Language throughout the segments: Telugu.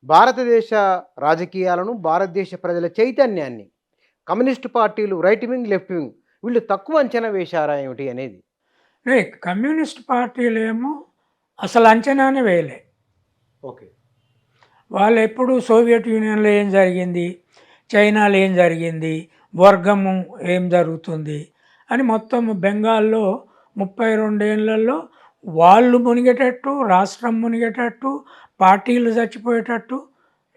భారతదేశ రాజకీయాలను, భారతదేశ ప్రజల చైతన్యాన్ని కమ్యూనిస్ట్ పార్టీలు రైట్ వింగ్, లెఫ్ట్ వింగ్ వీళ్ళు తక్కువ అంచనా వేశారా ఏమిటి అనేది? కమ్యూనిస్ట్ పార్టీలేమో అసలు అంచనానే వేయలే. ఓకే. వాళ్ళెప్పుడు సోవియట్ యూనియన్‌లో ఏం జరిగింది, చైనాలో ఏం జరిగింది, వర్గము ఏం జరుగుతుంది అని మొత్తం బెంగాల్‌లో 32 ఏళ్లలో వాళ్ళు మునిగేటట్టు, రాష్ట్రం మునిగేటట్టు, పార్టీలు చచ్చిపోయేటట్టు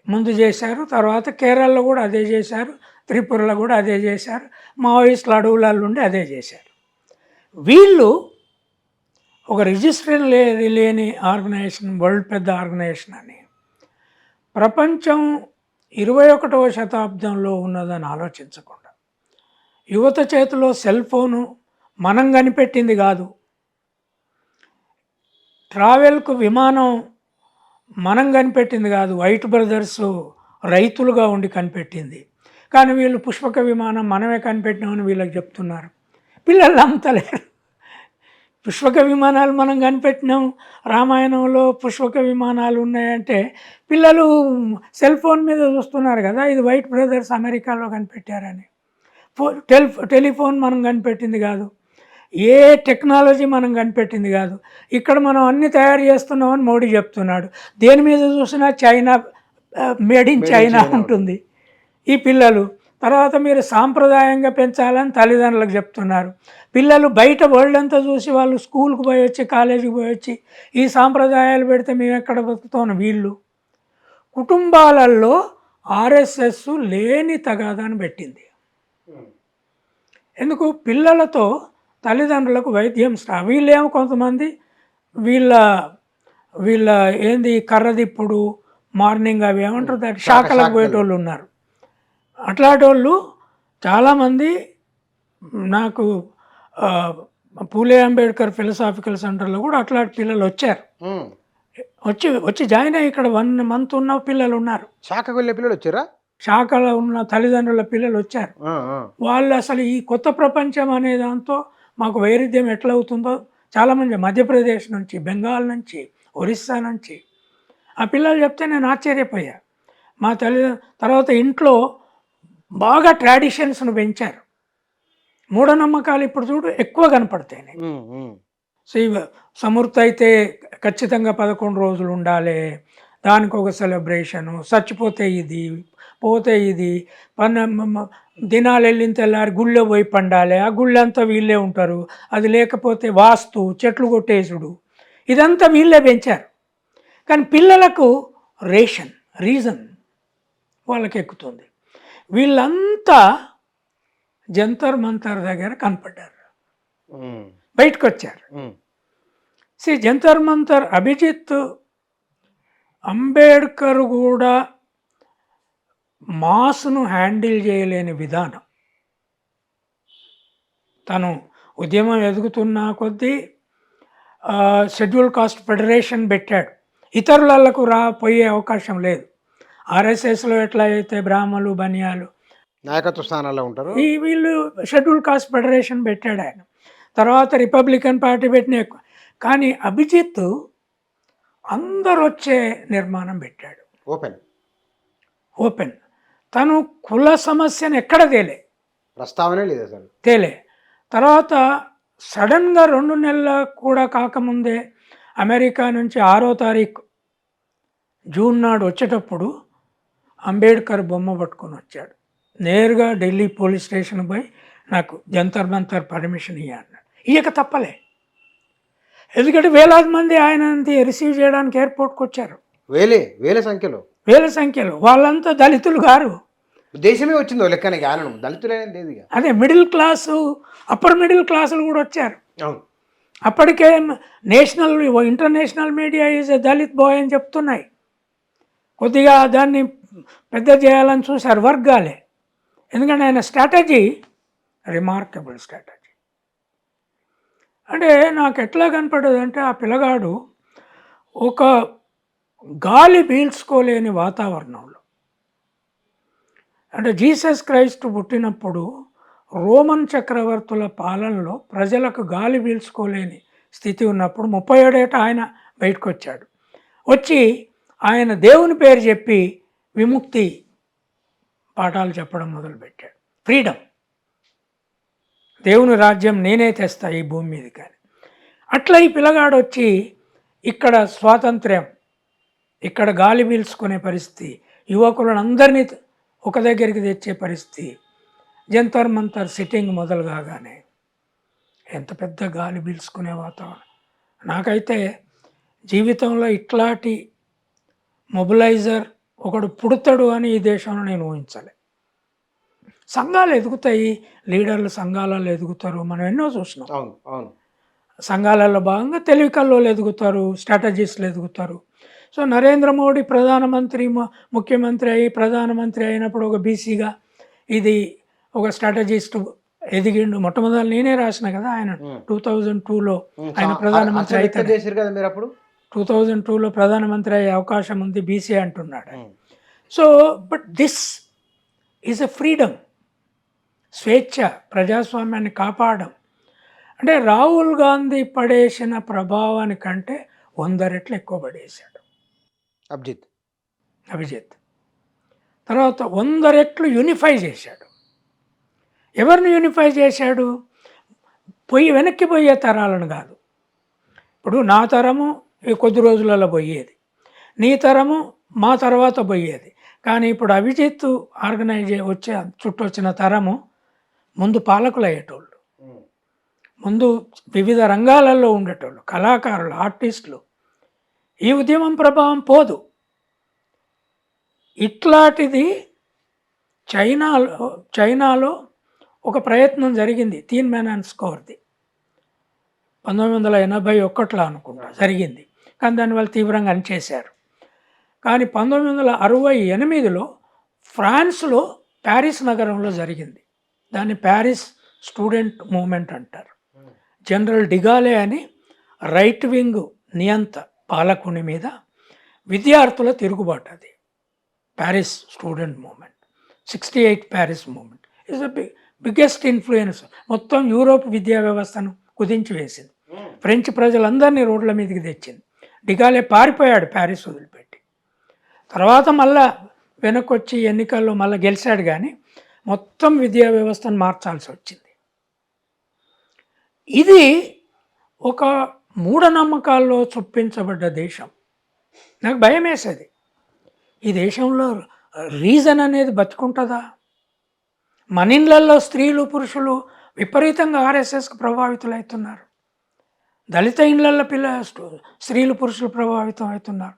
ముందు చేశారు. తర్వాత కేరళలో కూడా అదే చేశారు. త్రిపురలో కూడా అదే చేశారు. మావోయిస్టులు అడవులలో ఉండి అదే చేశారు. వీళ్ళు ఒక రిజిస్టర్ లేని ఆర్గనైజేషన్, వరల్డ్ పెద్ద ఆర్గనైజేషన్ అని ప్రపంచం 21వ శతాబ్దంలో ఉన్నదని ఆలోచించకుండా యువత చేతిలో సెల్ ఫోను మనం కనిపెట్టింది కాదు, ట్రావెల్కు విమానం మనం కనిపెట్టింది కాదు, వైట్ బ్రదర్స్ రైతులుగా ఉండి కనిపెట్టింది. కానీ వీళ్ళు పుష్పక విమానం మనమే కనిపెట్టినామని వీళ్ళకి చెప్తున్నారు. పిల్లలు నమ్ముతలేరు. పుష్పక విమానాలు మనం కనిపెట్టినాం, రామాయణంలో పుష్పక విమానాలు ఉన్నాయంటే పిల్లలు సెల్ ఫోన్ మీద చూస్తున్నారు కదా, ఇది వైట్ బ్రదర్స్ అమెరికాలో కనిపెట్టారని. టెలిఫోన్ మనం కనిపెట్టింది కాదు, ఏ టెక్నాలజీ మనం కనిపెట్టింది కాదు, ఇక్కడ మనం అన్నీ తయారు చేస్తున్నామని మోడీ చెప్తున్నాడు. దేని మీద చూసినా చైనా, మేడ్ ఇన్ చైనా ఉంటుంది ఈ పిల్లలు. తర్వాత మీరు సాంప్రదాయంగా పెంచాలని తల్లిదండ్రులకు చెప్తున్నారు. పిల్లలు బయట వరల్డ్ అంతా చూసి వాళ్ళు స్కూల్కి పోయి వచ్చి, కాలేజీకి పోయి వచ్చి ఈ సాంప్రదాయాలు పెడితే మేము ఎక్కడ బతుకుతాం. వీళ్ళు కుటుంబాలలో ఆర్ఎస్ఎస్ లేని తగాదాన్ని పెట్టింది. ఎందుకు? పిల్లలతో తల్లిదండ్రులకు వైద్యం వీళ్ళేమో కొంతమంది వీళ్ళ వీళ్ళ ఏంది కర్రదిప్పుడు మార్నింగ్ అవి ఏమంటారు దాన్ని శాఖలకు పోయేటోళ్ళు ఉన్నారు. అట్లాంటి వాళ్ళు చాలామంది నాకు పూలే అంబేద్కర్ ఫిలసాఫికల్ సెంటర్లో కూడా అట్లాంటి పిల్లలు వచ్చారు. వచ్చి జాయిన్ అయ్యి ఇక్కడ 1 month ఉన్న పిల్లలు ఉన్నారు. శాఖకు వెళ్ళే పిల్లలు వచ్చారా? శాఖలో ఉన్న తల్లిదండ్రుల పిల్లలు వచ్చారు. వాళ్ళు అసలు ఈ కొత్త ప్రపంచం అనే దాంతో మాకు వైరుధ్యం ఎట్లా అవుతుందో చాలామంది మధ్యప్రదేశ్ నుంచి, బెంగాల్ నుంచి, ఒరిస్సా నుంచి ఆ పిల్లలు చెప్తే నేను ఆశ్చర్యపోయా. మా తర్వాత ఇంట్లో బాగా ట్రాడిషన్స్ను పెంచారు. మూఢనమ్మకాలు ఇప్పుడు చూడు ఎక్కువ కనపడతాయి. సో సమృద్ధి అయితే ఖచ్చితంగా 11 రోజులు ఉండాలి, దానికి ఒక సెలబ్రేషను, చచ్చిపోతే ఇది, పోతే ఇది, దినాలు వెళ్ళిన తెల్లారి గుళ్ళో పోయి పండాలి, ఆ గుళ్ళంతా వీళ్ళే ఉంటారు, అది లేకపోతే వాస్తు, చెట్లు కొట్టేసుడు, ఇదంతా వీళ్ళే పెంచారు. కానీ పిల్లలకు రీజన్ వాళ్ళకి ఎక్కుతుంది. వీళ్ళంతా జంతర్ మంతర్ దగ్గర కనపడ్డారు, బయటకు వచ్చారు. జంతర్ మంతర్ అభిజిత్ అంబేద్కర్ కూడా మాస్ను హ్యాండిల్ చేయలేని విధానం. తను ఉద్యమం ఎదుగుతున్న కొద్దీ షెడ్యూల్ కాస్ట్ ఫెడరేషన్ పెట్టాడు. ఇతరులకు పోయే అవకాశం లేదు. ఆర్ఎస్ఎస్లో ఎట్లా అయితే బ్రాహ్మలు, బనియాలు నాయకత్వ స్థానాల్లో ఉంటారు, వీళ్ళు షెడ్యూల్ కాస్ట్ ఫెడరేషన్ పెట్టాడు ఆయన. తర్వాత రిపబ్లికన్ పార్టీ పెట్టిన. కానీ అభిజిత్ అందరు వచ్చే నిర్మాణం పెట్టాడు, ఓపెన్. తను కుల సమస్యను ఎక్కడ ప్రస్తావనే లేదు అసలు, తర్వాత సడన్గా 2 నెలలు కూడా కాకముందే అమెరికా నుంచి 6వ తారీఖు జూన్ నాడు వచ్చేటప్పుడు అంబేద్కర్ బొమ్మ పట్టుకొని వచ్చాడు. నేరుగా ఢిల్లీ పోలీస్ స్టేషన్ పోయి నాకు జంతర్ మంతర్ పర్మిషన్ అన్నాడు. ఇయ్యక తప్పలే. ఎందుకంటే వేలాది మంది ఆయన రిసీవ్ చేయడానికి ఎయిర్పోర్ట్కి వచ్చారు. వేల సంఖ్యలో. వాళ్ళంతా దళితులు గారు. దేశమే వచ్చిందో లెక్కన దళితులే. అదే మిడిల్ క్లాసు, అప్పర్ మిడిల్ క్లాసులు కూడా వచ్చారు. అప్పటికే international media is a Dalit boy అని చెప్తున్నాయి. కొద్దిగా దాన్ని పెద్ద చేయాలని చూశారు వర్గాలే. ఎందుకంటే ఆయన స్ట్రాటజీ రిమార్కబుల్ స్ట్రాటజీ. అంటే నాకు ఎట్లా కనపడదు అంటే ఆ పిల్లగాడు ఒక గాలి పీల్చుకోలేని వాతావరణంలో, అంటే జీసస్ క్రైస్ట్ పుట్టినప్పుడు రోమన్ చక్రవర్తుల పాలనలో ప్రజలకు గాలి పీల్చుకోలేని స్థితి ఉన్నప్పుడు 37 ఏట ఆయన బయటకు వచ్చాడు. వచ్చి ఆయన దేవుని పేరు చెప్పి విముక్తి పాఠాలు చెప్పడం మొదలుపెట్టాడు. ఫ్రీడమ్, దేవుని రాజ్యం నేనే తెస్తా ఈ భూమి మీద. కానీ అట్లా ఈ పిల్లగాడు వచ్చి ఇక్కడ స్వాతంత్ర్యం, ఇక్కడ గాలి పీల్చుకునే పరిస్థితి, యువకులను అందరినీ ఒక దగ్గరికి తెచ్చే పరిస్థితి, జంతర్ మంతర్ సిట్టింగ్ మొదలు కాగానే ఎంత పెద్ద గాలి పీల్చుకునే వాతావరణం. నాకైతే జీవితంలో ఇట్లాంటి మొబిలైజర్ ఒకడు పుడతాడు అని ఈ దేశంలో నేను ఊహించలే. సంఘాలు ఎదుగుతాయి, లీడర్లు సంఘాలలో ఎదుగుతారు, మనం ఎన్నో చూసినాం. అవును అవును. సంఘాలలో భాగంగా తెలివి కల్లోలు ఎదుగుతారు, స్ట్రాటజిస్టులు ఎదుగుతారు. సో నరేంద్ర మోడీ ప్రధానమంత్రి ముఖ్యమంత్రి అయ్యి ప్రధానమంత్రి అయినప్పుడు ఒక బీసీగా ఇది ఒక స్ట్రాటజిస్ట్ ఎదిగిండు. మొట్టమొదటి నేనే రాసిన కదా ఆయన 2002లో ఆయన ప్రధానమంత్రి అయితే చేశారు కదా మీరు అప్పుడు. 2002లో ప్రధానమంత్రి అయ్యే అవకాశం ఉంది బీసీ అంటున్నాడు. So but this is a freedom, స్వేచ్ఛ, ప్రజాస్వామ్యాన్ని కాపాడడం. అంటే రాహుల్ గాంధీ పడేసిన ప్రభావానికంటే 100 రెట్లు ఎక్కువ పడేశాడు అభిజిత్. తర్వాత 100 రెట్లు యూనిఫై చేశాడు. ఎవరిని యూనిఫై చేశాడు? వెనక్కి పోయే తరాలను కాదు. ఇప్పుడు నా తరము ఈ కొద్ది రోజులలో పోయేది, నీ తరము మా తర్వాత పోయేది. కానీ ఇప్పుడు అభిజిత్ ఆర్గనైజ్ వచ్చే చుట్టూ వచ్చిన తరము ముందు పాలకులు అయ్యేటోళ్ళు, ముందు వివిధ రంగాలలో ఉండేటోళ్ళు, కళాకారులు, ఆర్టిస్టులు. ఈ ఉద్యమం ప్రభావం పోదు. ఇట్లాంటిది చైనాలో ఒక ప్రయత్నం జరిగింది, తీన్ మేనాన్ స్కోర్ది, 1981లో అనుకుంటా జరిగింది. కానీ దానివల్ల తీవ్రంగా అణిచేశారు. కానీ 1968లో ఫ్రాన్స్లో ప్యారిస్ నగరంలో జరిగింది. దాన్ని ప్యారిస్ స్టూడెంట్ మూవ్మెంట్ అంటారు. జనరల్ డిగాలే అని రైట్ వింగ్ నియంత పాలకుని మీద విద్యార్థుల తిరుగుబాటు. అది Paris student movement, 68 Paris movement is the biggest influence. మొత్తం యూరోప్ విద్యా వ్యవస్థను కుదించి వేసింది, ఫ్రెంచ్ ప్రజలందరినీ రోడ్ల మీదకి తెచ్చింది. డిగాలే పారిపోయాడు ప్యారిస్ వదిలిపెట్టి. తర్వాత మళ్ళా వెనక్కి వచ్చి ఎన్నికల్లో మళ్ళీ గెలిచాడు, కానీ మొత్తం విద్యా వ్యవస్థను మార్చాల్సి వచ్చింది. ఇది ఒక మూఢనమ్మకాల్లో చొప్పించబడ్డ దేశం. నాకు భయం వేసేది, ఈ దేశంలో రీజన్ అనేది బతుకుంటుందా? మన ఇళ్ళల్లో స్త్రీలు పురుషులు విపరీతంగా ఆర్ఎస్ఎస్కి ప్రభావితులవుతున్నారు. దళిత ఇళ్ళల్లో స్త్రీలు పురుషులు ప్రభావితం అవుతున్నారు.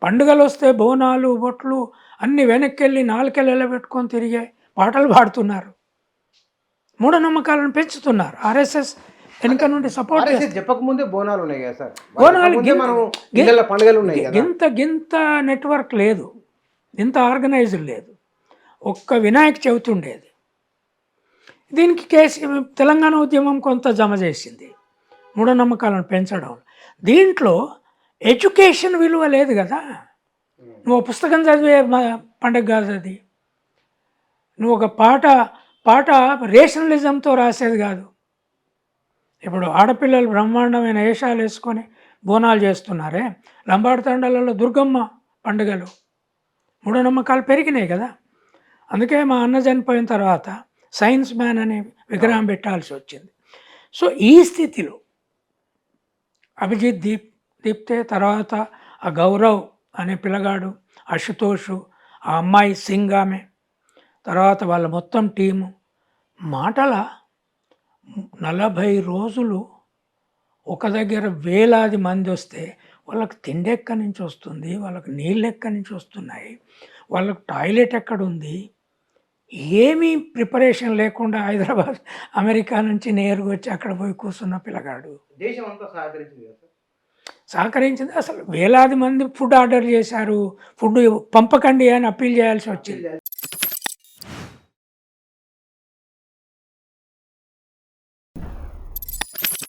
పండుగలు వస్తే బోనాలు బొట్లు అన్నీ వెనక్కి వెళ్ళి నాలుకెళ్ళ పెట్టుకొని తిరిగే పాటలు పాడుతున్నారు. మూఢనమ్మకాలను పెంచుతున్నారు. ఆర్ఎస్ఎస్ వెనుక నుండి సపోర్ట్ చెప్పకముందే బోనాలు ఉన్నాయి కదా సార్. బోనాలు పండుగలు ఉన్నాయి కదా. గింత నెట్వర్క్ లేదు, ఇంత ఆర్గనైజ్డ్ లేదు. ఒక్క వినాయక చవితి ఉండేది. దీనికి తెలంగాణ ఉద్యమం కొంత జమ చేసింది మూఢనమ్మకాలను పెంచడం. దీంట్లో ఎడ్యుకేషన్ విలువ లేదు కదా. నువ్వు పుస్తకం చదివే పండుగ కాదు అది. నువ్వు ఒక పాట రేషనలిజంతో రాసేది కాదు. ఇప్పుడు ఆడపిల్లలు బ్రహ్మాండమైన వేషాలు వేసుకొని బోనాలు చేస్తున్నారే, లంబాడి తండాలలో దుర్గమ్మ పండుగలు, మూఢనమ్మకాలు పెరిగినాయి కదా. అందుకే మా అన్న చనిపోయిన తర్వాత సైన్స్ మ్యాన్ అనే విగ్రహం పెట్టాల్సి వచ్చింది. సో ఈ స్థితిలో అభిజిత్ దీప్తే, తర్వాత ఆ గౌరవ్ అనే పిల్లగాడు, అశుతోష్, ఆ అమ్మాయి సింగ్ ఆమె, తర్వాత వాళ్ళ మొత్తం టీము మాటల 40 రోజులు ఒక దగ్గర వేలాది మంది వస్తే వాళ్ళకి తిండి ఎక్కడి నుంచి వస్తుంది, వాళ్ళకి నీళ్ళు ఎక్కడి నుంచి వస్తున్నాయి, వాళ్ళకి టాయిలెట్ ఎక్కడుంది, ఏమీ ప్రిపరేషన్ లేకుండా హైదరాబాద్ అమెరికా నుంచి నేరుగా వచ్చి అక్కడ పోయి కూర్చున్న పిల్లగాడు. దేశం అంతా సహకరించింది. అసలు వేలాది మంది ఫుడ్ ఆర్డర్ చేశారు, ఫుడ్ పంపకండి అని అప్పీల్ చేయాల్సి వచ్చింది.